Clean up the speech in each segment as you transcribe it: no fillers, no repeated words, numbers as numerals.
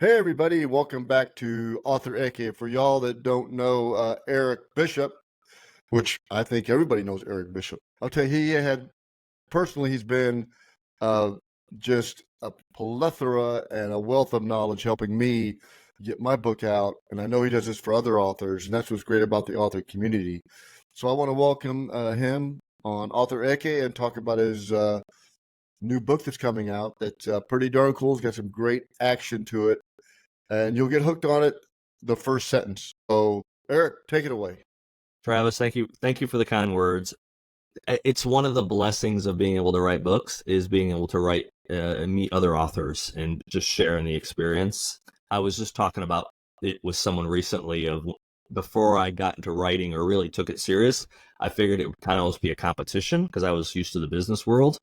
Hey everybody, welcome back to Author Eke. For y'all that don't know Eric Bishop, which I think everybody knows Eric Bishop, I'll tell you, he's been uh, just a plethora and a wealth of knowledge helping me get my book out. And I know he does this for other authors, and that's what's great about the author community. So I want to welcome him on Author Eke and talk about his new book that's coming out. That's pretty darn cool. It's got some great action to it and you'll get hooked on it the first sentence. So, Eric, take it away. Travis, thank you. Thank you for the kind words. It's one of the blessings of being able to write books is being able to write and meet other authors and just sharing the experience. I was just talking about it with someone recently of before I got into writing or really took it serious, I figured it would kind of almost be a competition because I was used to the business world.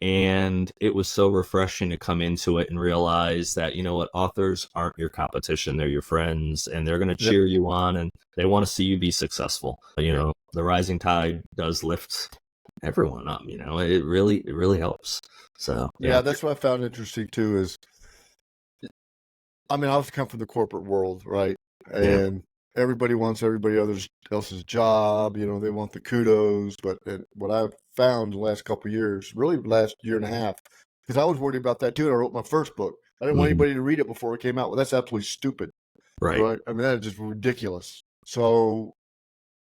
And it was so refreshing to come into it and realize that, you know what, authors aren't your competition. They're your friends and they're going to cheer you on and they want to see you be successful. You know, the rising tide does lift everyone up, you know, it really helps. So, yeah, that's what I found interesting too is, I mean, I was come from the corporate world, right? And everybody wants everybody else's job, you know, they want the kudos. But what I've found the last couple of years, really last year and a half, because I was worried about that too. And I wrote my first book. I didn't want anybody to read it before it came out. Well, that's absolutely stupid. Right. I mean, that is just ridiculous. So,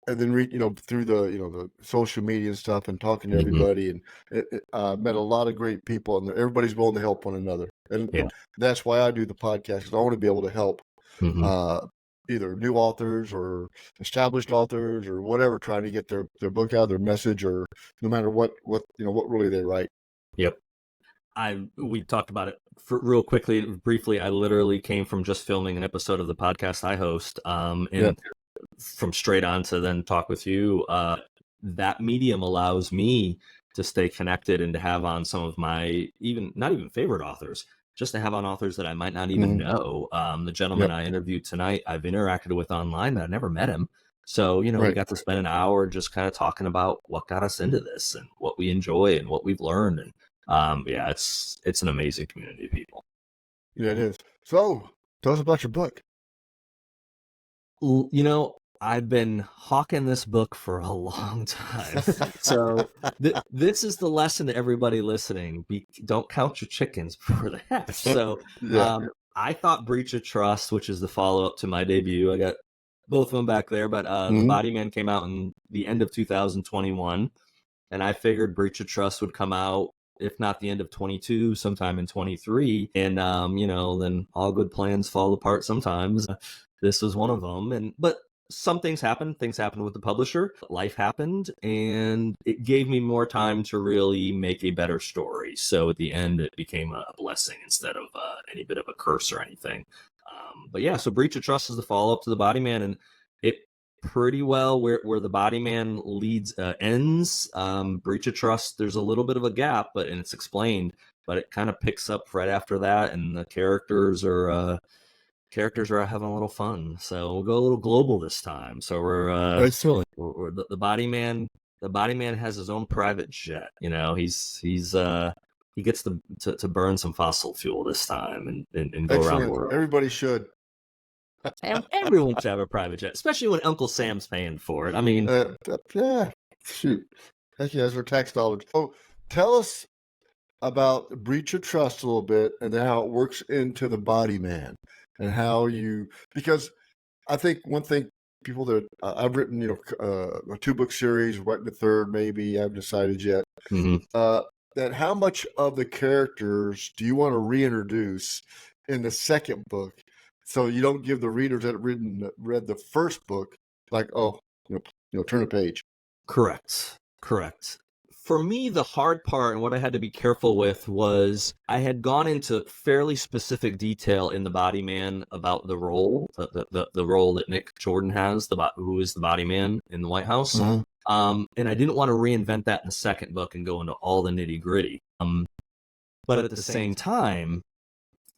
and then read, you know, through the social media and stuff and talking to everybody and met a lot of great people and everybody's willing to help one another. And that's why I do the podcast, because I want to be able to help either new authors or established authors or whatever, trying to get their book out, their message, or no matter what really they write. Yep. We talked about it real quickly, briefly. I literally came from just filming an episode of the podcast I host, and from straight on to then talk with you. That medium allows me to stay connected and to have on some of my not even favorite authors, just to have on authors that I might not even know. The gentleman I interviewed tonight, I've interacted with online, but I never met him. So, you know, we got to spend an hour just kind of talking about what got us into this and what we enjoy and what we've learned. And it's an amazing community of people. Yeah, it is. So tell us about your book. You know, I've been hawking this book for a long time. So this is the lesson to everybody listening. Don't count your chickens before they hatch. So I thought Breach of Trust, which is the follow-up to my debut, I got both of them back there, but The Body Man came out in the end of 2021. And I figured Breach of Trust would come out, if not the end of 22, sometime in 23. And, you know, then all good plans fall apart sometimes. This was one of them. But some things happened. Things happened with the publisher. Life happened, and it gave me more time to really make a better story. So at the end, it became a blessing instead of any bit of a curse or anything. But yeah, so Breach of Trust is the follow-up to The Body Man, and it pretty well where The Body Man ends. Breach of Trust, there's a little bit of a gap, and it's explained, but it kind of picks up right after that, and the characters are having a little fun. So we'll go a little global this time. So we're the Body Man. The Body Man has his own private jet. You know, he gets to burn some fossil fuel this time and go around the world. Everybody should. Everyone should have a private jet, especially when Uncle Sam's paying for it. I mean, shoot. Heck yeah, that's our tax dollars. Oh, tell us about Breach of Trust a little bit and how it works into The Body Man and how because I think one thing people that I've written, you know, a 2-book series, writing a third, maybe I haven't decided yet, that how much of the characters do you want to reintroduce in the second book? So you don't give the readers that read the first book, like, oh, you know, turn a page. Correct. For me, the hard part and what I had to be careful with was I had gone into fairly specific detail in The Body Man about the role, the role that Nick Jordan has, who is the Body Man in the White House. And I didn't want to reinvent that in the second book and go into all the nitty gritty. But at the same time,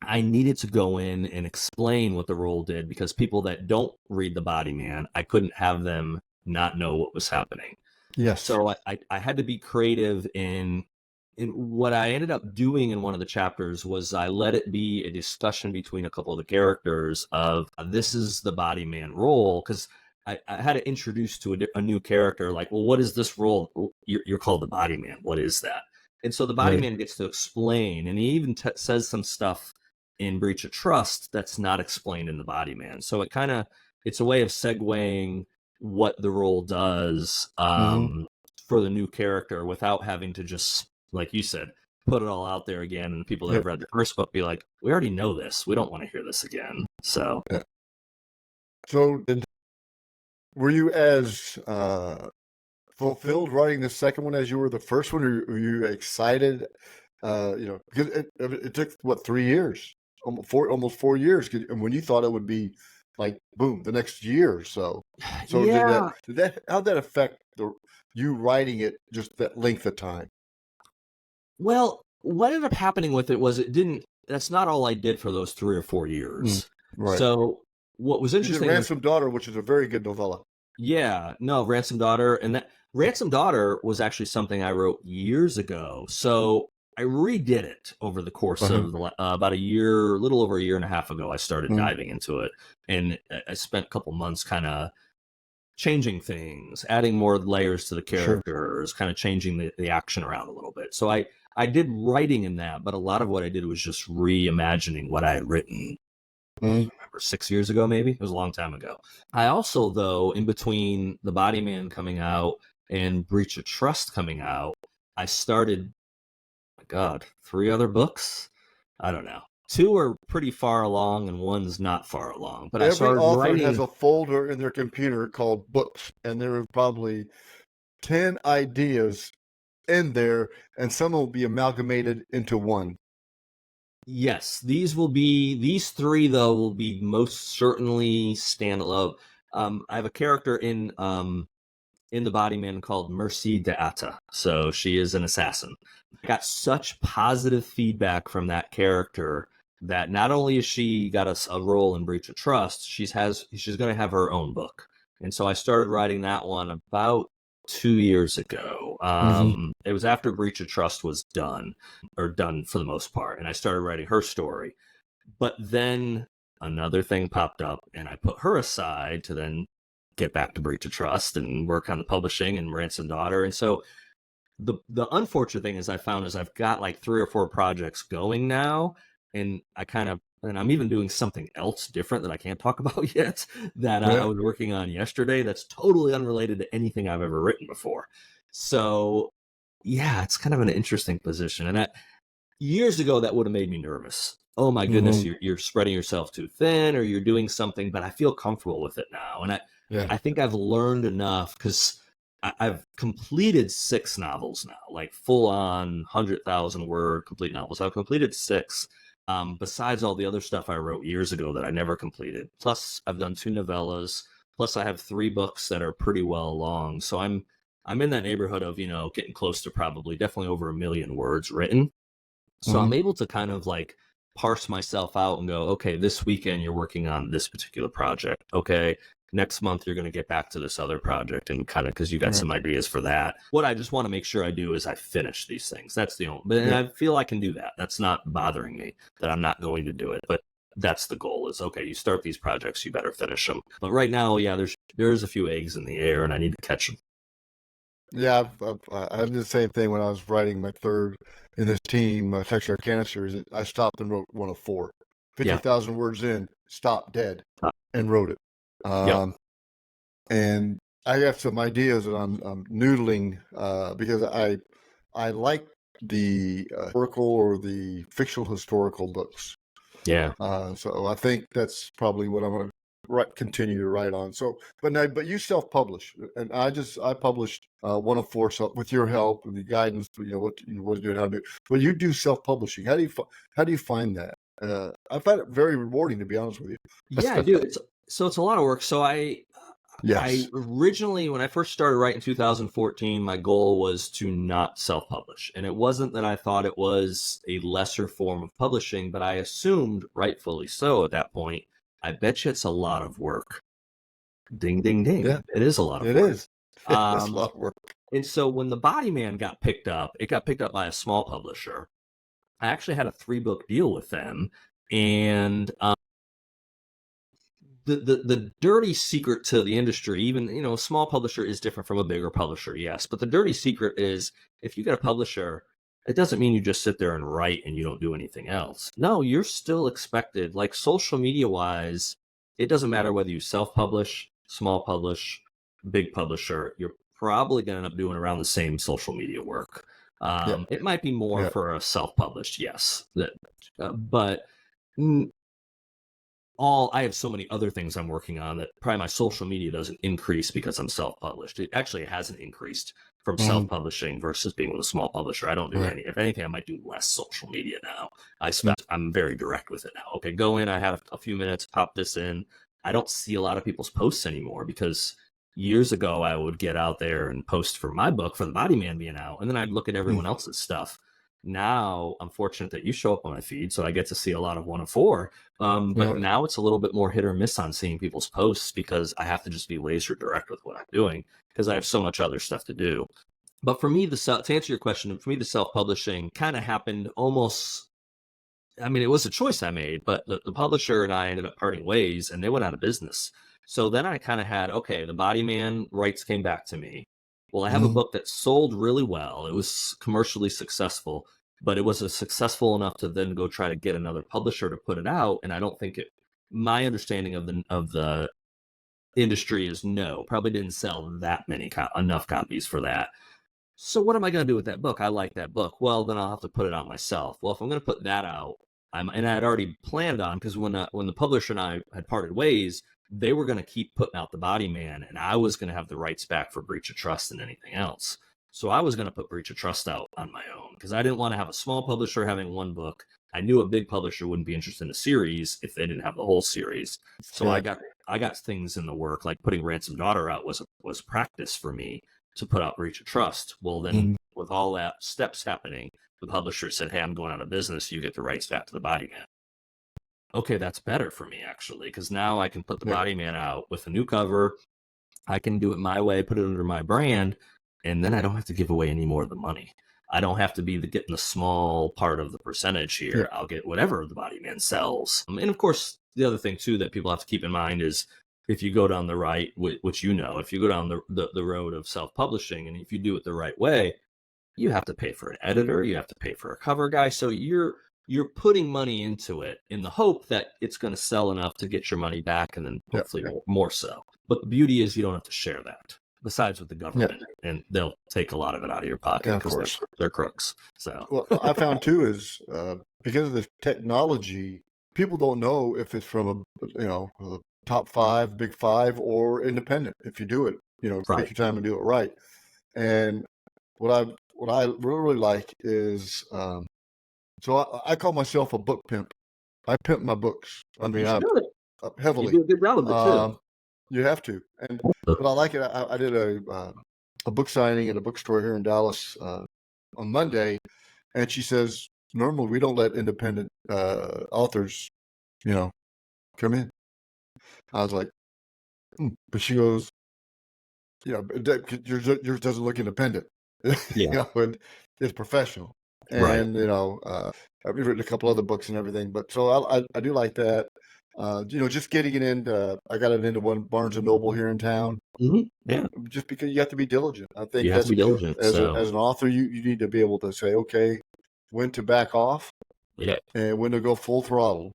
I needed to go in and explain what the role did, because people that don't read The Body Man, I couldn't have them not know what was happening. Yes. So I had to be creative in And what I ended up doing in one of the chapters was I let it be a discussion between a couple of the characters of this is the body man role, because I had to introduce to a new character, like, well, what is this role? You're called the body man. What is that? And so the body Right. man gets to explain, and he even says some stuff in Breach of Trust that's not explained in the body man. So it's a way of segueing what the role does Mm-hmm. for the new character without having to just, like you said, put it all out there again, and people that Yeah. have read the first book be like, we already know this, we don't want to hear this again. So Yeah. So were you as fulfilled writing the second one as you were the first one, or were you excited? Because it took what, 3 years, almost 4 years, and when you thought it would be like boom the next year or so. So yeah. how'd that affect you writing it just that length of time? Well, what ended up happening with it was that's not all I did for those 3 or 4 years. Right. So what was You did interesting was, Ransom Daughter, which is a very good novella. yeah, no, Ransom Daughter, and that Ransom Daughter was actually something I wrote years ago. So I redid it over the course Uh-huh. of about a year, a little over a year and a half ago. I started Mm. diving into it, and I spent a couple months kind of changing things, adding more layers to the Sure. characters, kind of changing the action around a little bit. So I did writing in that, but a lot of what I did was just reimagining what I had written. Mm. I remember 6 years ago, maybe it was a long time ago. I also, though, in between The Body Man coming out and Breach of Trust coming out, I started, my God, 3 other books. I don't know. 2 are pretty far along and one's not far along. But I Every started author has writing. a folder in their computer called books, and there are probably 10 ideas in there, and some will be amalgamated into one. Yes, these 3 though will be most certainly standalone. I have a character in the Body Man called Mercy de Ata. So she is an assassin. I got such positive feedback from that character that not only has she got a role in Breach of Trust, she's going to have her own book. And so I started writing that one about 2 years ago. Mm-hmm. It was after Breach of Trust was done, or done for the most part, and I started writing her story. But then another thing popped up, and I put her aside to then get back to Breach of Trust and work on the publishing and Ransom Daughter. And so the unfortunate thing is I found is I've got like 3 or 4 projects going now, and I'm even doing something else different that I can't talk about yet that I Yeah. was working on yesterday that's totally unrelated to anything I've ever written before. So yeah, it's kind of an interesting position. And years ago, that would have made me nervous. Oh my goodness, Mm-hmm. you're spreading yourself too thin, or you're doing something. But I feel comfortable with it now, and Yeah. I think I've learned enough because I've completed 6 novels now, like full on 100,000 word complete novels. I've completed 6. Besides all the other stuff I wrote years ago that I never completed. Plus, I've done 2 novellas. Plus, I have 3 books that are pretty well along. So I'm in that neighborhood of getting close to probably definitely over 1 million words written. So Mm-hmm. I'm able to kind of like parse myself out and go, okay, this weekend you're working on this particular project. Okay, next month you're going to get back to this other project, and kind of because you got Right. some ideas for that. What I just want to make sure I do is I finish these things. That's the only, and Yeah. I feel I can do that. That's not bothering me that I'm not going to do it. But that's the goal is, okay, you start these projects, you better finish them. But right now, yeah, there's a few eggs in the air and I need to catch them. Yeah, I did the same thing when I was writing my third in this team, Texture Canisters. I stopped and wrote one of 4. Yeah. 50,000 words in, stopped dead, and wrote it. Yep. And I have some ideas that I'm noodling because I like the historical or the fictional historical books. Yeah. So I think that's probably what I'm going to continue to write on. So, but you self-publish, and I published one of 4 with your help and the guidance, what to do and how to do it. But you do self-publishing. How do you find that? I find it very rewarding, to be honest with you. Yeah, I do. It's a lot of work. So I Yes. originally, when I first started writing in 2014, my goal was to not self-publish. And it wasn't that I thought it was a lesser form of publishing, but I assumed, rightfully so at that point, I bet you it's a lot of work. Ding, ding, ding. Yeah, It is a lot of it work. is. It's a Um, lot of work. And so when The Body Man got picked up, it got picked up by a small publisher. I actually had a 3-book deal with them, and the dirty secret to the industry, even, a small publisher is different from a bigger publisher, yes, but the dirty secret is, if you get a publisher, it doesn't mean you just sit there and write and you don't do anything else. No, you're still expected, like social media wise, it doesn't matter whether you self-publish, small publish, big publisher, you're probably going to end up doing around the same social media work. It might be more for a self-published, yes, but I have so many other things I'm working on that probably my social media doesn't increase because I'm self-published. It actually hasn't increased from self-publishing versus being with a small publisher. I don't do any. If anything, I might do less social media now. I'm very direct with it now. Okay, go in. I have a few minutes. Pop this in. I don't see a lot of people's posts anymore, because years ago I would get out there and post for my book, for The Body Man being out, and then I'd look at everyone else's stuff. Now I'm fortunate that you show up on my feed, so I get to see a lot of 104. But now it's a little bit more hit or miss on seeing people's posts, because I have to just be laser direct with what I'm doing, because I have so much other stuff to do. But for me, to answer your question, for me, the self-publishing kind of happened almost. I mean, it was a choice I made, but the publisher and I ended up parting ways, and they went out of business. So then I kind of had, okay, The Body Man rights came back to me. Well, I have a book that sold really well. It was commercially successful, but it was successful enough to then go try to get another publisher to put it out. And I don't think my understanding of the industry is no, probably didn't sell that many enough copies for that. So what am I going to do with that book? I like that book. Well, then I'll have to put it out myself. Well, if I'm going to put that out, and I had already planned on, because when the publisher and I had parted ways, they were going to keep putting out The Body Man, and I was going to have the rights back for Breach of Trust and anything else. So I was going to put Breach of Trust out on my own, because I didn't want to have a small publisher having one book. I knew a big publisher wouldn't be interested in a series if they didn't have the whole series. So I got things in the work, like putting Ransom Daughter out was practice for me to put out Breach of Trust. Well, then with all that steps happening, the publisher said, hey, I'm going out of business. You get the rights back to The Body Man. Okay, that's better for me, actually, because now I can put The Body Man out with a new cover. I can do it my way, put it under my brand, and then I don't have to give away any more of the money. I don't have to be getting the small part of the percentage here. I'll get whatever The Body Man sells. And of course, the other thing too that people have to keep in mind is, if you go down the right, which if you go down the road of self-publishing, and if you do it the right way, you have to pay for an editor, you have to pay for a cover guy. So you're putting money into it in the hope that it's going to sell enough to get your money back, and then hopefully more so. But the beauty is you don't have to share that, besides with the government, and they'll take a lot of it out of your pocket, because they're crooks. So what I found too is, because of the technology, people don't know if it's from a top 5, big 5, or independent. If you do it, take your time and do it right. And what I really like is, so I call myself a book pimp. I pimp my books. I mean, heavily. You do a good job of it too. You have to. But I like it. I did a book signing at a bookstore here in Dallas on Monday, and she says, normally we don't let independent authors, come in. I was like, but she goes, yours doesn't look independent. And it's professional. And I've written a couple other books and everything, but so I do like that. Just getting it into, I got it into one Barnes and Noble here in town. Yeah, just because you have to be diligent. I think you have to be diligent. As an author, you need to be able to say, okay, when to back off, and when to go full throttle,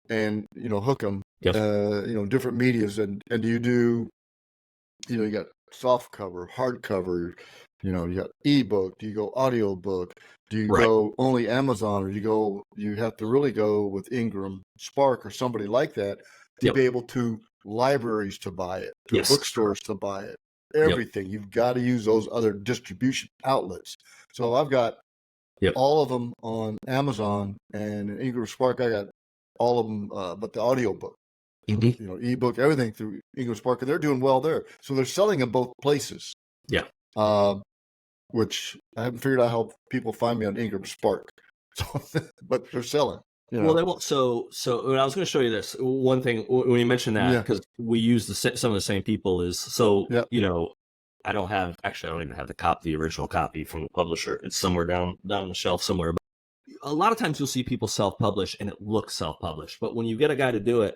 and hook them. Different medias, and do you do, you got soft cover, hard cover. You got ebook. Do you go audio book? Do you go only Amazon, or you have to really go with Ingram, Spark, or somebody like that to be able to libraries to buy it, to bookstores to buy it, everything. You've got to use those other distribution outlets. So I've got all of them on Amazon, and in Ingram Spark, I got all of them, but the audio book. Ebook, everything through Ingram Spark, and they're doing well there. So they're selling in both places. Which I haven't figured out how people find me on Ingram Spark, but they're selling. Well, they won't. So I was going to show you this one thing when you mentioned that, because we use some of the same people. I don't even have the original copy from the publisher. It's somewhere down the shelf somewhere. But a lot of times you'll see people self-publish and it looks self-published, but when you get a guy to do it,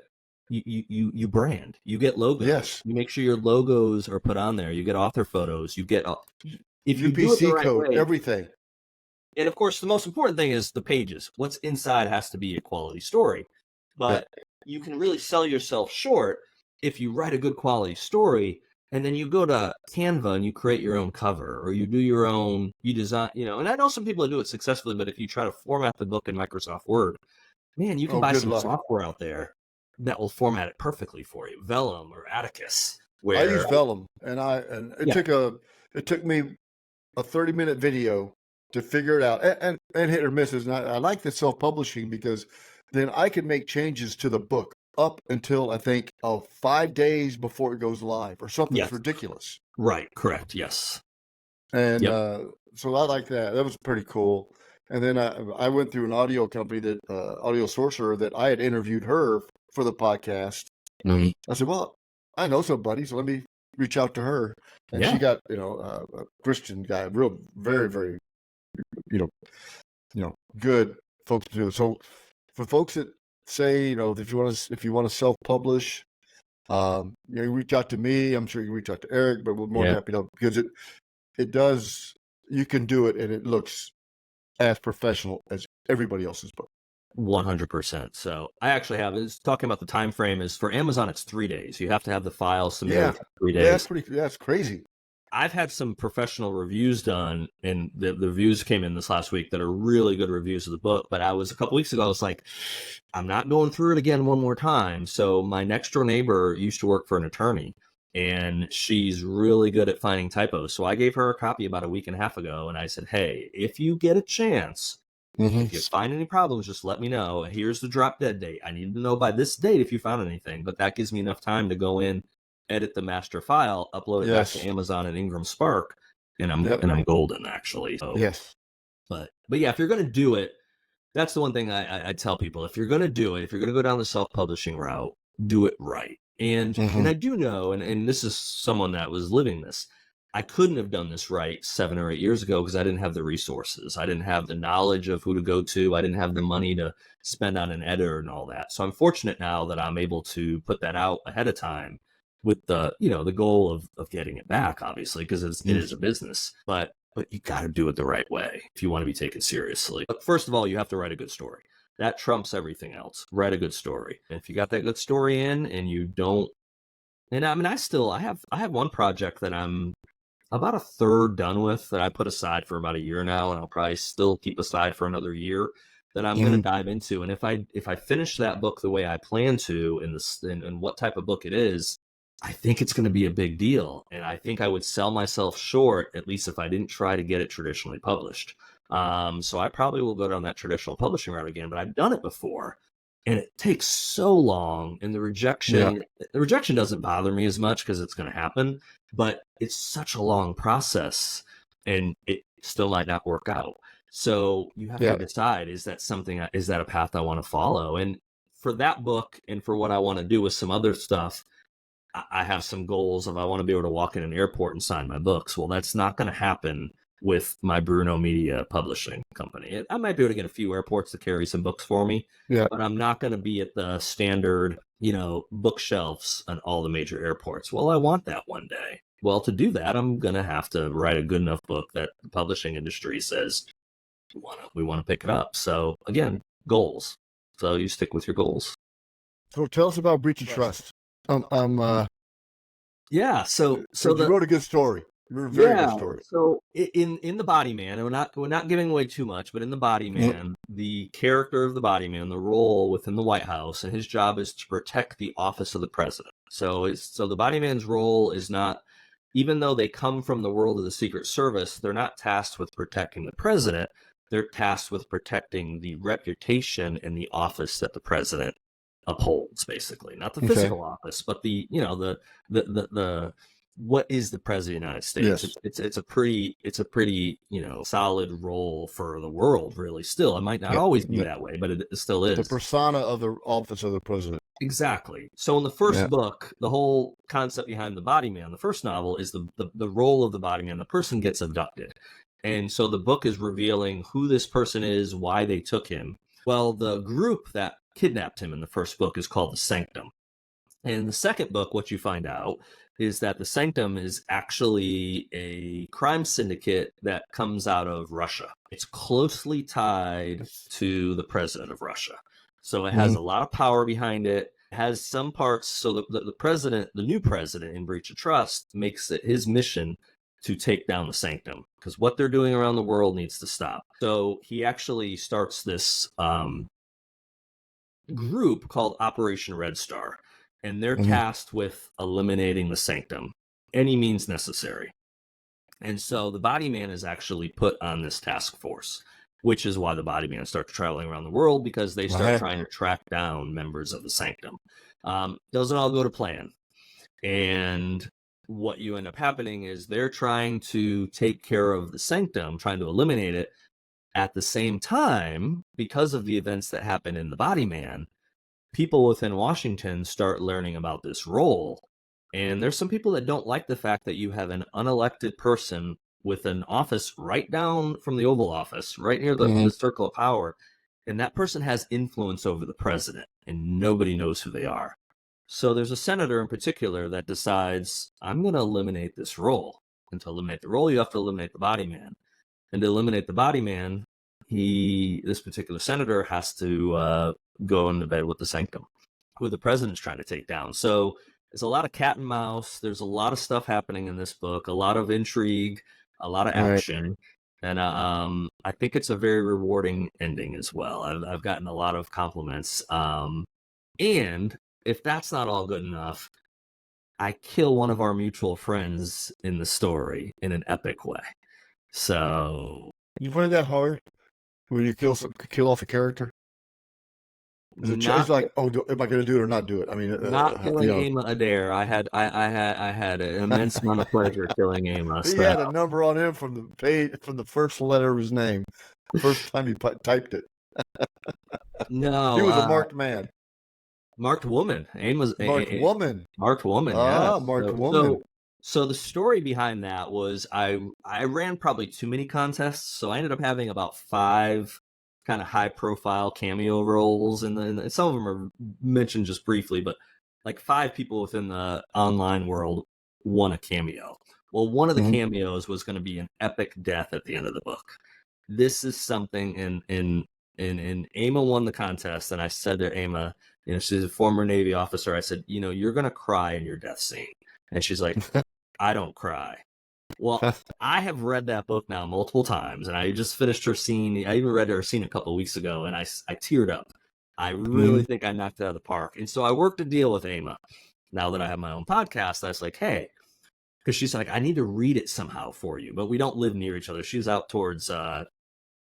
you brand, you get logos. Yes. You make sure your logos are put on there. You get author photos. You get if you do it the UPC right code, way, everything. and of course, the most important thing is the pages. What's inside has to be a quality story. But you can really sell yourself short if you write a good quality story and then you go to Canva and you create your own cover, or you do your own, you design, and I know some people that do it successfully, but if you try to format the book in Microsoft Word, man, you can buy some software out there that will format it perfectly for you. Vellum or Atticus. I use Vellum, and it took me a 30-minute video to figure it out, and hit or misses. And I like the self-publishing because then I can make changes to the book up until I think 5 days before it goes live or something. Yes. Ridiculous. Right. Correct. Yes. And so I like that. That was pretty cool. And then I went through an audio company that Audio Sorcerer that I had interviewed her for the podcast. Mm-hmm. I said, well, I know somebody, so let me reach out to her. And she got, a Christian guy, real, very, very, good folks to do. So for folks that say, if you want to self-publish, you reach out to me. I'm sure you reach out to Eric, but we're more than happy to help, because it does, you can do it, and it looks as professional as everybody else's book. 100%. So I actually is talking about the time frame is for Amazon, it's 3 days. You have to have the files submitted for 3 days. That's crazy. I've had some professional reviews done, and the reviews came in this last week that are really good reviews of the book. But a couple weeks ago, I was like, I'm not going through it again one more time. So my next door neighbor used to work for an attorney, and she's really good at finding typos. So I gave her a copy about a week and a half ago, and I said, hey, if you get a chance, if you find any problems, just let me know. Here's the drop dead date. I need to know by this date if you found anything, but that gives me enough time to go in, edit the master file, upload it back to Amazon and Ingram Spark, and I'm golden, actually. So, but yeah, if you're going to do it, that's the one thing I tell people. If you're going to do it, if you're going to go down the self-publishing route, do it right. And I do know, and this is someone that was living this, I couldn't have done this right 7 or 8 years ago because I didn't have the resources. I didn't have the knowledge of who to go to. I didn't have the money to spend on an editor and all that. So I'm fortunate now that I'm able to put that out ahead of time with the goal of getting it back, obviously, because it is a business. But you got to do it the right way if you want to be taken seriously. But first of all, you have to write a good story. That trumps everything else. Write a good story. And if you got that good story in and you don't, and I mean, I have one project that I'm about a third done with that I put aside for about a year now, and I'll probably still keep aside for another year that I'm going to dive into. And if I finish that book the way I plan to, and what type of book it is, I think it's going to be a big deal. And I think I would sell myself short, at least if I didn't try to get it traditionally published. So I probably will go down that traditional publishing route again, but I've done it before. And it takes so long, and the rejection doesn't bother me as much because it's going to happen, but it's such a long process, and it still might not work out. So you have to decide, is that a path I want to follow? And for that book and for what I want to do with some other stuff, I have some goals of I want to be able to walk in an airport and sign my books. Well, that's not going to happen with my Bruno Media publishing company. I might be able to get a few airports to carry some books for me, but I'm not going to be at the standard, bookshelves on all the major airports. Well, I want that one day. Well, to do that, I'm going to have to write a good enough book that the publishing industry says we want to pick it up. So again, goals. So you stick with your goals. So tell us about Breach of Trust. So you wrote a good story. Very good story. So in the Body Man, and we're not giving away too much, but in the Body Man, the character of the Body Man, the role within the White House, and his job is to protect the office of the president. So the Body Man's role is not, even though they come from the world of the Secret Service, they're not tasked with protecting the president. They're tasked with protecting the reputation and the office that the president upholds, basically, not the physical office, but the what is the president of the United States? Yes. It's a pretty solid role for the world, really. Still, it might not always be that way, but it still is the persona of the office of the president. Exactly. So in the first book, the whole concept behind the body man, the first novel, is the role of the body man. The person gets abducted. And so the book is revealing who this person is, why they took him. Well, the group that kidnapped him in the first book is called the Sanctum. And in the second book, what you find out is that the Sanctum is actually a crime syndicate that comes out of Russia. It's closely tied to the president of Russia. So it has a lot of power behind it. It has some parts. So the president, the new president in Breach of Trust, makes it his mission to take down the Sanctum, because what they're doing around the world needs to stop. So he actually starts this group called Operation Red Star, and they're tasked with eliminating the Sanctum, any means necessary. And so the Body Man is actually put on this task force, which is why the Body Man starts traveling around the world, because they start trying to track down members of the Sanctum. Doesn't all go to plan. And what you end up happening is they're trying to take care of the Sanctum, trying to eliminate it. At the same time, because of the events that happen in the Body Man, people within Washington start learning about this role. And there's some people that don't like the fact that you have an unelected person with an office right down from the Oval Office, right near the circle of power. And that person has influence over the president, and nobody knows who they are. So there's a senator in particular that decides, I'm going to eliminate this role. And to eliminate the role, you have to eliminate the Body Man. And to eliminate the Body Man, this particular senator has to go into bed with the Sanctum, who the president's trying to take down. So there's a lot of cat and mouse. There's a lot of stuff happening in this book, a lot of intrigue, a lot of action. And I think it's a very rewarding ending as well. I've gotten a lot of compliments. And if that's not all good enough, I kill one of our mutual friends in the story in an epic way. So you find that hard when you kill off a character? It's like, am I going to do it or not do it? I mean, not killing Ama Adair. I had an immense amount of pleasure killing Ama. He had a number on him from the page, from the first letter of his name, the first time he typed it. No, he was a marked man. Marked woman. Ama's marked woman. Marked woman. Ah, marked woman. So the story behind that was I ran probably too many contests, so I ended up having about 5 kind of high profile cameo roles, and some of them are mentioned just briefly, but like 5 people within the online world won a cameo. Well, one of the cameos was going to be an epic death at the end of the book. This is something in Ama won the contest, and I said to Ama, she's a former Navy officer, I said, you're going to cry in your death scene. And she's like, I don't cry. Well, I have read that book now multiple times, and I just finished her scene. I even read her scene a couple of weeks ago, and I teared up. I really think I knocked it out of the park. And so I worked a deal with Ama. Now that I have my own podcast, I was like, hey, because she's like, I need to read it somehow for you, but we don't live near each other. She's out towards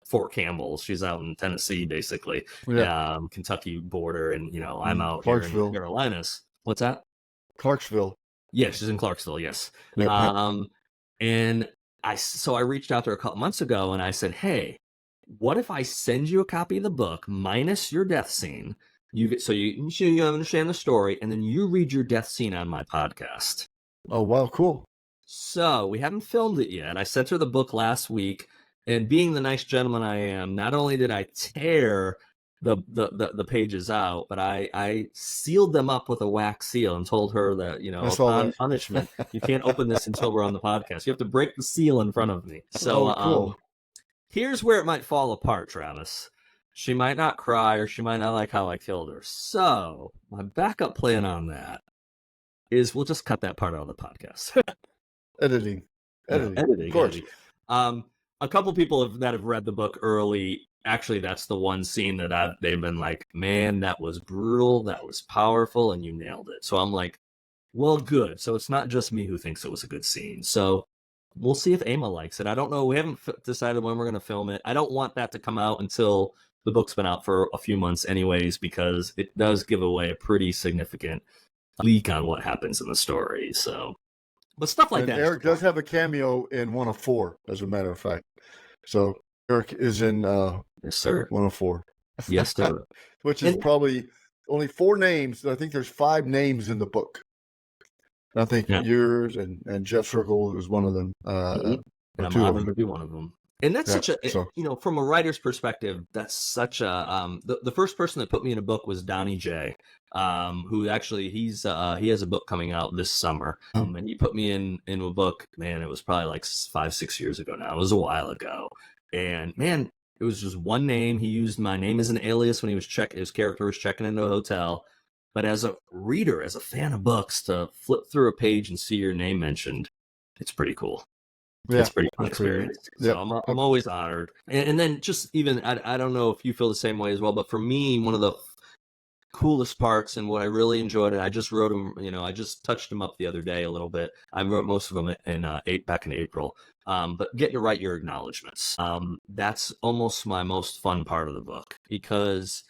Fort Campbell. She's out in Tennessee, basically, Kentucky border, and I'm out here in the Carolinas. What's that? Clarksville. Yeah, she's in Clarksville. Yes. And I reached out to her a couple months ago, and I said, hey, what if I send you a copy of the book minus your death scene? You understand the story, and then you read your death scene on my podcast. Oh, wow, cool. So we haven't filmed it yet. I sent her the book last week, and being the nice gentleman I am, not only did I tear the pages out, but I sealed them up with a wax seal and told her that, upon punishment, you can't open this until we're on the podcast. You have to break the seal in front of me. So cool. Here's where it might fall apart, Travis. She might not cry, or she might not like how I killed her. So my backup plan on that is we'll just cut that part out of the podcast. Editing, of course. A couple people that have read the book early, actually, that's the one scene that they've been like, man, that was brutal, that was powerful, and you nailed it. So I'm like, well, good. So it's not just me who thinks it was a good scene. So we'll see if Ama likes it. I don't know. We haven't decided when we're going to film it. I don't want that to come out until the book's been out for a few months anyways, because it does give away a pretty significant leak on what happens in the story. So But stuff like And that is Eric does fun. have a cameo in one of four, as a matter of fact. So Eric is in Yes, sir. one of four, Yes, sir. which is And probably only four names. I think there's five names in the book. I think yeah, yours and Jeff Circle is one of them, mhm. or And I'm two of honored them. to be one of them. And that's Yeah. such a, So from a writer's perspective, that's such a, the first person that put me in a book was Donnie J, who actually, he has a book coming out this summer. And he put me in a book, man, it was probably like 5, 6 years ago now. It was a while ago. And man, it was just one name. He used my name as an alias when his character was checking into a hotel. But as a reader, as a fan of books, to flip through a page and see your name mentioned, it's pretty cool. yeah, It's a pretty fun that's pretty. experience. So Yep. I'm always honored. And then just even, I don't know if you feel the same way as well, but for me, one of the coolest parts and what I really enjoyed, and I just wrote them, I just touched them up the other day a little bit. I wrote most of them back in April. But getting to write your acknowledgments. That's almost my most fun part of the book because,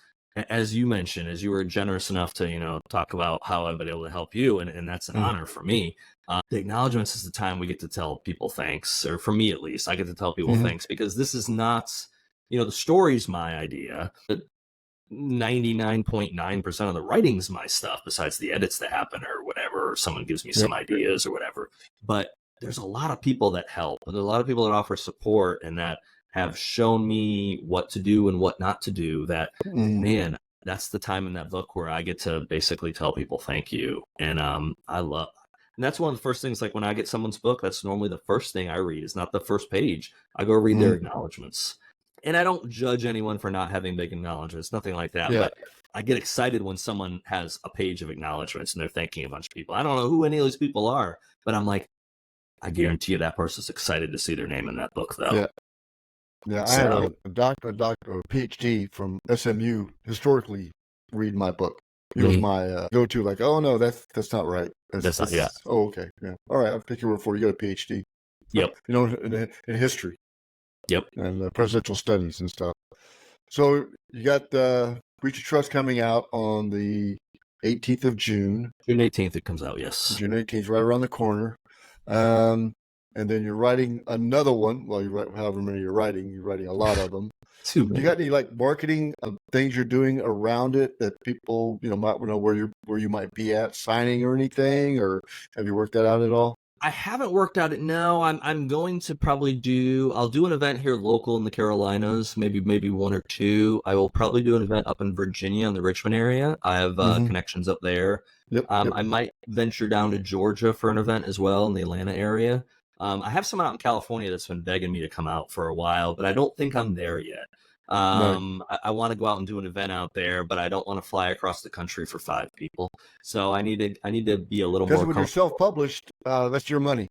as you mentioned, as you were generous enough to, talk about how I've been able to help you, and that's an honor for me. The acknowledgments is the time we get to tell people thanks, or for me at least, I get to tell people thanks because this is not, the story's my idea. 99.9% of the writing's my stuff, besides the edits that happen or whatever, or someone gives me some ideas or whatever. But there's a lot of people that help. There's a lot of people that offer support and that have shown me what to do and what not to do. That, man, that's the time in that book where I get to basically tell people thank you. And I love, and that's one of the first things, like when I get someone's book, that's normally the first thing I read. Is not the first page. I go read their acknowledgments. And I don't judge anyone for not having big acknowledgments, nothing like that. Yeah. But I get excited when someone has a page of acknowledgments and they're thanking a bunch of people. I don't know who any of those people are, but I'm like, I guarantee you that person's excited to see their name in that book, though. Yeah. Yeah, I had a PhD from SMU historically read my book. He was my go-to. Like, oh no, that's not right. That's not, yeah. Oh, okay, yeah. All right, I'll take your word for it. You got a PhD. Yep. In history. Yep. And presidential studies and stuff. So you got Breach of Trust coming out on the 18th of June. June 18th it comes out, yes. June 18th, right around the corner. And then you're writing another one. Well, you write however many you're writing a lot of them. Too many. You got any like marketing things you're doing around it that people might know where you might be at signing or anything, or have you worked that out at all? I haven't worked out it. No, I'm going to probably I'll do an event here local in the Carolinas, maybe one or two. I will probably do an event up in Virginia in the Richmond area. I have connections up there. Yep. I might venture down to Georgia for an event as well in the Atlanta area. I have someone out in California that's been begging me to come out for a while, but I don't think I'm there yet. I want to go out and do an event out there, but I don't want to fly across the country for 5 people. So I need to be a little more. Because when you're self-published, that's your money.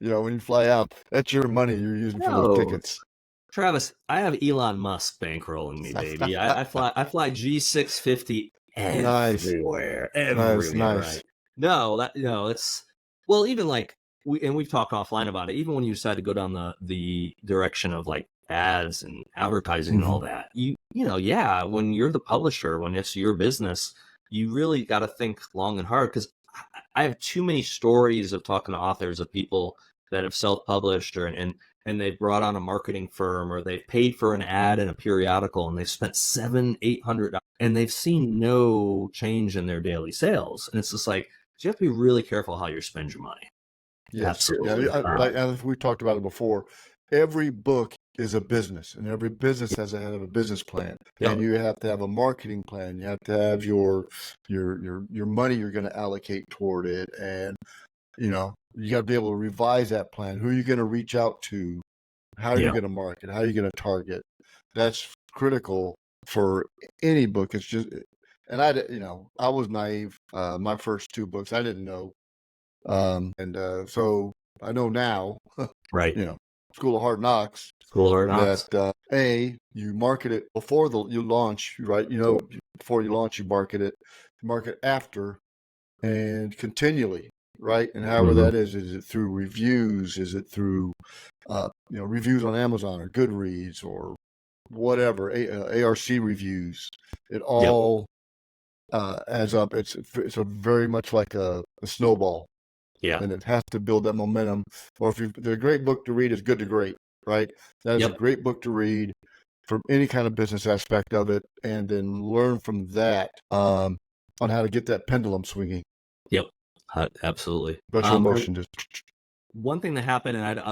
When you fly out, that's your money you're using for those tickets. Travis, I have Elon Musk bankrolling me, baby. I fly G650 everywhere, everywhere. Nice. Right? No, it's well, even like we've talked offline about it. Even when you decide to go down the direction of like ads and advertising and all that, when you're the publisher, when it's your business, you really got to think long and hard, because I have too many stories of talking to authors of people that have self-published and they've brought on a marketing firm, or they've paid for an ad in a periodical and they've spent $700-800 and they've seen no change in their daily sales. And it's just like, you have to be really careful how you spend your money. Yes. Absolutely. As we talked about it before, every book is a business, and every business has to have a business plan. Yep. And you have to have a marketing plan. You have to have your money you're going to allocate toward it, and you got to be able to revise that plan. Who are you going to reach out to? How are you going to market? How are you going to target? That's critical for any book. It's just, and I was naive. My first 2 books, I didn't know. So I know now, right? School of Hard Knocks. That you market it before you launch, right? Before you launch, you market it. You market after, and continually, right? And however that is it through reviews? Is it through reviews on Amazon or Goodreads or whatever, ARC reviews? It all adds up. It's a very much like a snowball. Yeah. and it has to build that momentum. Or if the great book to read is good to great, right? That is a Yep. great book to read from any kind of business aspect of it, and then learn from that on how to get that pendulum swinging. Yep. Absolutely. Special emotion just. One thing that happened, and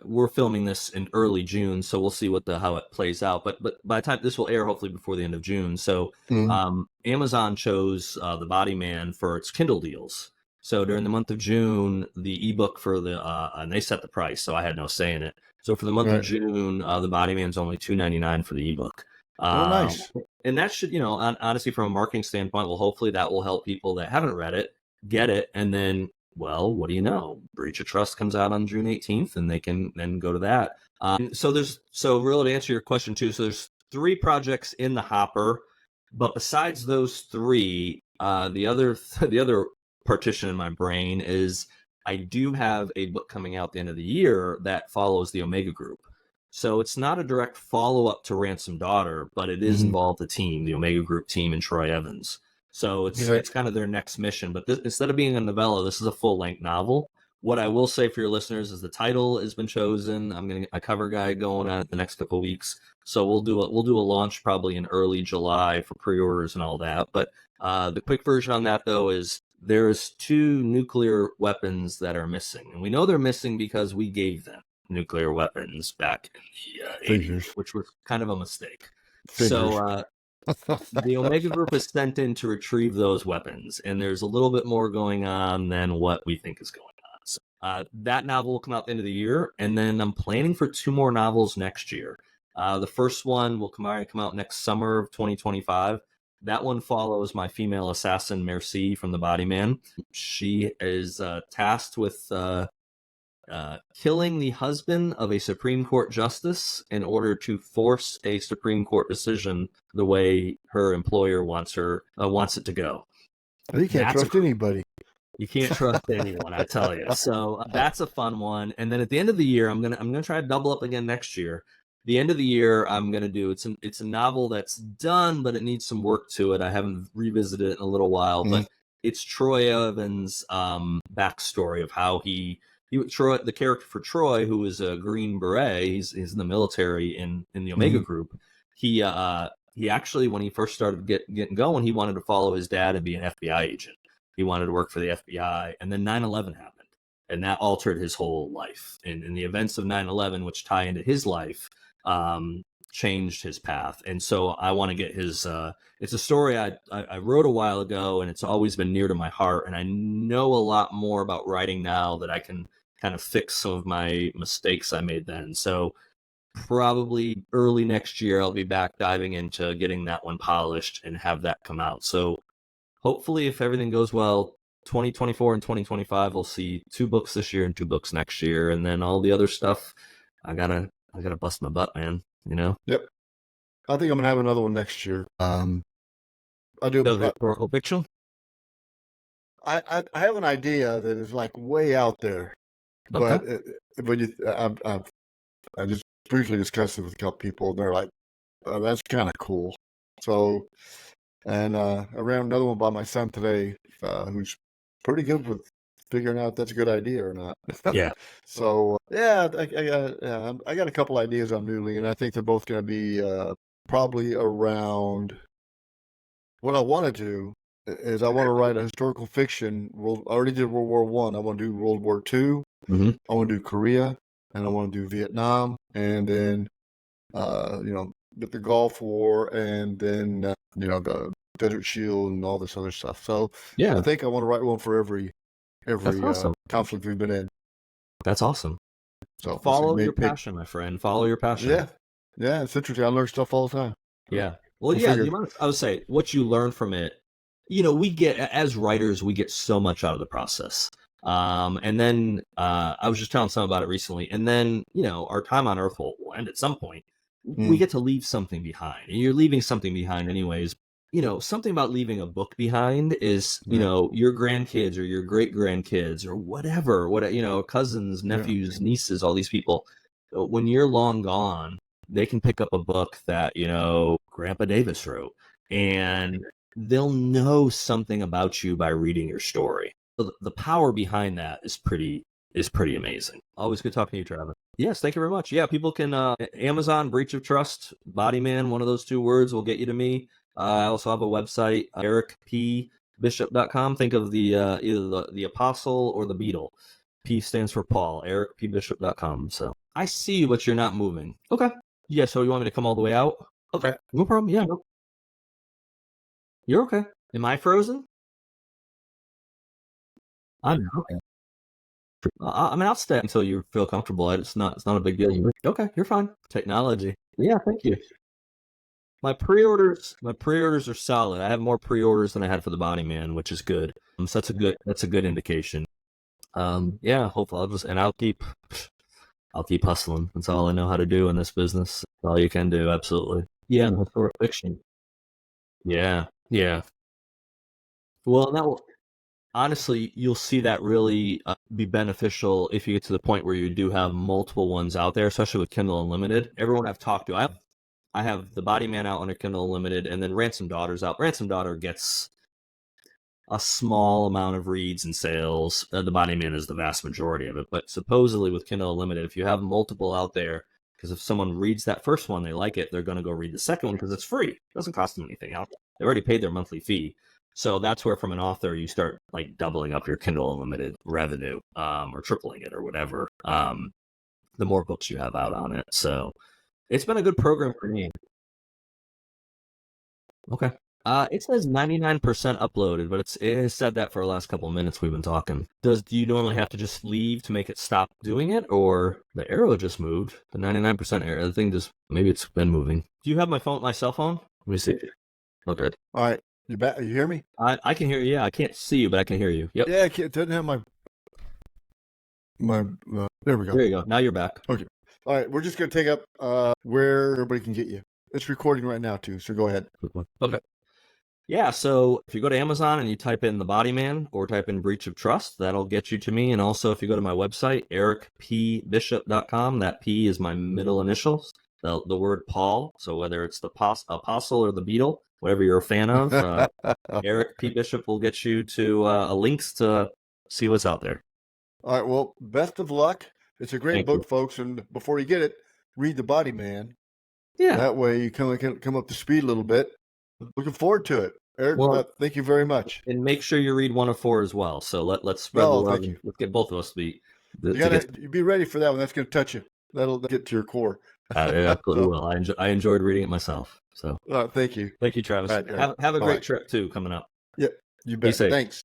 we're filming this in early June, so we'll see how it plays out. But by the time this will air, hopefully before the end of June. So Amazon chose The Body Man for its Kindle deals. So during the month of June, the ebook for and they set the price, so I had no say in it. So for the month of June, The Body Man's only $2.99 for the ebook. Nice. And that should, honestly, from a marketing standpoint, well, hopefully that will help people that haven't read it get it, and then, well, what do you know? Breach of Trust comes out on June 18th, and they can then go to that. So really to answer your question too, so there's 3 projects in the hopper, but besides those 3, the other partition in my brain is I do have a book coming out at the end of the year that follows the Omega Group. So it's not a direct follow-up to Ransom Daughter, but it is involved the team, the Omega Group team, and Troy Evans. So it's kind of their next mission. But instead of being a novella, this is a full-length novel. What I will say for your listeners is the title has been chosen. I'm going to get a cover guide going on it the next couple of weeks. So we'll do a launch probably in early July for pre-orders and all that. But the quick version on that, though, is there's 2 nuclear weapons that are missing. And we know they're missing because we gave them nuclear weapons back in the 80s, which was kind of a mistake. So the Omega Group is sent in to retrieve those weapons, and there's a little bit more going on than what we think is going on. So, that novel will come out at the end of the year, and then I'm planning for 2 more novels next year. The first one will come out next summer of 2025. That one follows my female assassin, Merci, from The Body Man. She is tasked with killing the husband of a Supreme Court justice in order to force a Supreme Court decision the way her employer wants it to go. You can't trust anybody. You can't trust anyone, I tell you. So that's a fun one. And then at the end of the year, I'm gonna try to double up again next year. The end of the year, I'm gonna do it's a novel that's done, but it needs some work to it. I haven't revisited it in a little while, but it's Troy Evans' backstory of how Troy, the character for Troy, who is a Green Beret, he's in the military in the Omega Group. He actually, when he first started getting going, he wanted to follow his dad and be an FBI agent. He wanted to work for the FBI, and then 9/11 happened, and that altered his whole life. And the events of 9/11, which tie into his life, changed his path. And so I want to get his. It's a story I wrote a while ago, and it's always been near to my heart. And I know a lot more about writing now that I can kind of fix some of my mistakes I made then. So probably early next year, I'll be back diving into getting that one polished and have that come out. So hopefully, if everything goes well, 2024 and 2025, we'll see 2 books this year and 2 books next year. And then all the other stuff, I gotta bust my butt, man. Yep. I think I'm gonna have another one next year. I do. Historical fiction. I have an idea that is like way out there. But I just briefly discussed it with a couple people, and they're like, "That's kind of cool." So, and I ran another one by my son today, who's pretty good with figuring out if that's a good idea or not. Yeah. So, I got a couple ideas I'm noodling, and I think they're both going to be probably around. What I want to do is I want to write a historical fiction. I already did World War I. I want to do World War II. I want to do Korea, and I want to do Vietnam, and then with the Gulf War, and then the Desert Shield and all this other stuff. So yeah, I think I want to write one for every awesome. Conflict we've been in. That's awesome. So follow your passion, my friend. Follow your passion. Yeah, it's interesting. I learn stuff all the time. Yeah. Well, I would say what you learn from it. We get, as writers, we get so much out of the process. And then I was just telling someone about it recently. And then, our time on Earth will end at some point. We get to leave something behind. And you're leaving something behind anyways. Something about leaving a book behind is, your grandkids or your great-grandkids or whatever, cousins, nephews, nieces, all these people. When you're long gone, they can pick up a book that, Grandpa Davis wrote, and they'll know something about you by reading your story. the power behind that is pretty amazing. Always good talking to you, Travis. Yes, thank you very much. Yeah, people can Amazon, breach of trust, body man, one of those two words will get you to me. I also have a website, ericpbishop.com. Think of the either the apostle or the beetle. P stands for Paul, ericpbishop.com. So I see you, but you're not moving. Okay. Yeah, so you want me to come all the way out? Okay. No problem. Yeah, no. You're okay. Am I frozen? I'm okay. I mean, I'll stay until you feel comfortable. It's not a big deal. Okay, you're fine. Technology. Yeah, thank you. My pre-orders are solid. I have more pre-orders than I had for the Body Man, which is good. So that's a good indication. Yeah, hopefully I'll keep hustling. That's all I know how to do in this business. That's all you can do, absolutely. Yeah, historic fiction. Yeah, yeah. Well, that will honestly, you'll see that really be beneficial if you get to the point where you do have multiple ones out there, especially with Kindle Unlimited. Everyone I've talked to, I have the Body Man out under Kindle Unlimited, and then Ransom Daughter's out. Ransom Daughter gets a small amount of reads and sales. The Body Man is the vast majority of it. But supposedly with Kindle Unlimited, if you have multiple out there, because if someone reads that first one, they like it, they're going to go read the second one because it's free. It doesn't cost them anything. They already paid their monthly fee. So that's where, from an author, you start like doubling up your Kindle Unlimited revenue, or tripling it, or whatever. The more books you have out on it. So it's been a good program for me. Okay. It says 99% uploaded, but it has said that for the last couple of minutes we've been talking. Do you normally have to just leave to make it stop doing it, or the arrow just moved? The 99% arrow, the thing just, maybe it's been moving. Do you have my cell phone? Let me see. Okay. All right. You back? You hear me? I can hear you. Yeah, I can't see you, but I can hear you. Yep. Yeah, it doesn't have my there we go. There you go. Now you're back. Okay. All right. We're just going to take up where everybody can get you. It's recording right now, too, so go ahead. Okay. Yeah, so if you go to Amazon and you type in The Body Man or type in Breach of Trust, that'll get you to me. And also, if you go to my website, ericpbishop.com, that P is my middle initials, the word Paul. So whether it's the apostle or the beetle, whatever you're a fan of, Eric P. Bishop will get you to links to see what's out there. All right, well, best of luck. It's a great book, folks. And before you get it, read The Body Man. Yeah. That way you can come up to speed a little bit. Looking forward to it. Eric, thank you very much. And make sure you read 1 of 4 as well. So let's spread the love. Let's get both of us to be. You be ready for that one. That's going to touch you. That'll get to your core. Absolutely will. I enjoyed reading it myself. So thank you. Thank you, Travis. Right, have a great trip too coming up. Yep, you bet. Thanks.